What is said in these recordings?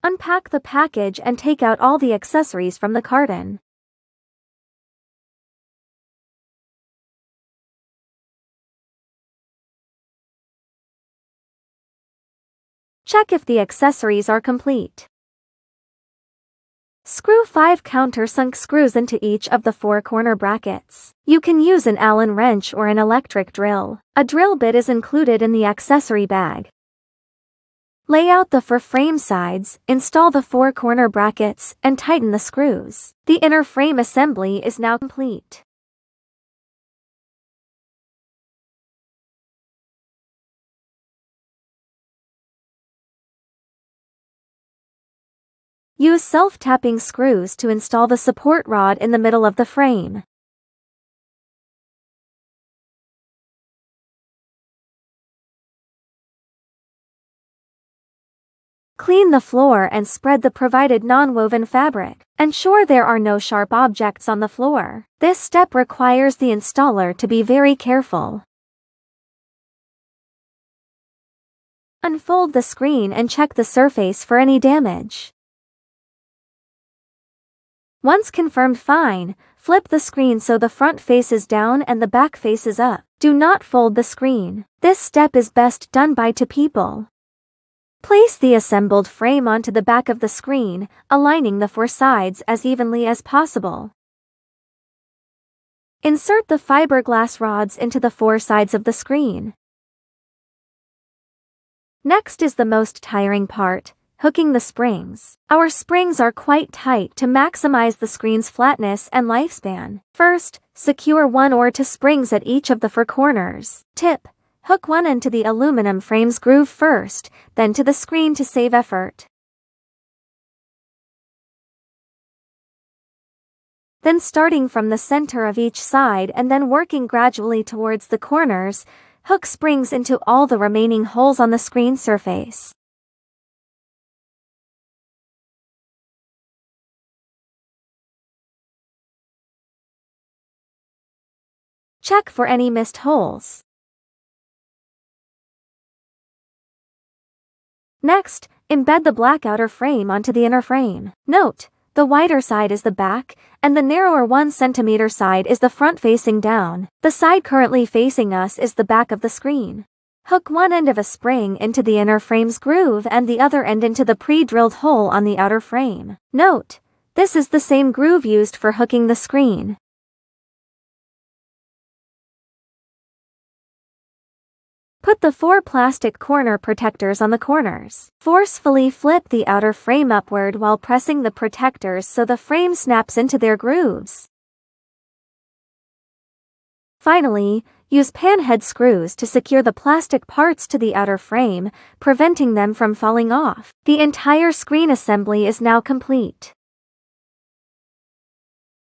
Unpack the package and take out all the accessories from the carton. Check if the accessories are complete. Screw 5 countersunk screws into each of the 4 corner brackets. You can use an Allen wrench or an electric drill. A drill bit is included in the accessory bag. Lay out the frame sides, install the 4 corner brackets, and tighten the screws. The inner frame assembly is now complete. Use self-tapping screws to install the support rod in the middle of the frame. Clean the floor and spread the provided non-woven fabric. Ensure there are no sharp objects on the floor. This step requires the installer to be very careful. Unfold the screen and check the surface for any damage. Once confirmed fine, flip the screen so the front faces down and the back faces up. Do not fold the screen. This step is best done by 2 people. Place the assembled frame onto the back of the screen, aligning the 4 sides as evenly as possible. Insert the fiberglass rods into the 4 sides of the screen. Next is the most tiring part, hooking the springs. Our springs are quite tight to maximize the screen's flatness and lifespan. First, secure 1 or 2 springs at each of the 4 corners. Tip: hook one end to the aluminum frame's groove first, then to the screen to save effort. Then starting from the center of each side and then working gradually towards the corners, hook springs into all the remaining holes on the screen surface. Check for any missed holes. Next, embed the black outer frame onto the inner frame. Note: the wider side is the back, and the narrower 1 cm side is the front facing down. The side currently facing us is the back of the screen. Hook one end of a spring into the inner frame's groove and the other end into the pre-drilled hole on the outer frame. Note: this is the same groove used for hooking the screen. Put the 4 plastic corner protectors on the corners. Forcefully flip the outer frame upward while pressing the protectors so the frame snaps into their grooves. Finally, use panhead screws to secure the plastic parts to the outer frame, preventing them from falling off. The entire screen assembly is now complete.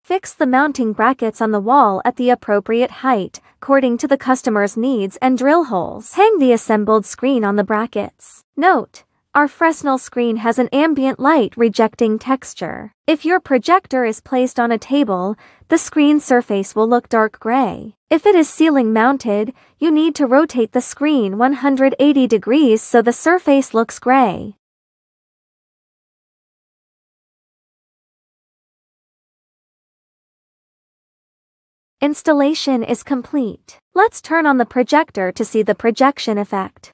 Fix the mounting brackets on the wall at the appropriate height, according to the customer's needs and drill holes. Hang the assembled screen on the brackets. Note: our Fresnel screen has an ambient light rejecting texture. If your projector is placed on a table, the screen surface will look dark gray. If it is ceiling mounted, you need to rotate the screen 180 degrees so the surface looks gray. Installation is complete. Let's turn on the projector to see the projection effect.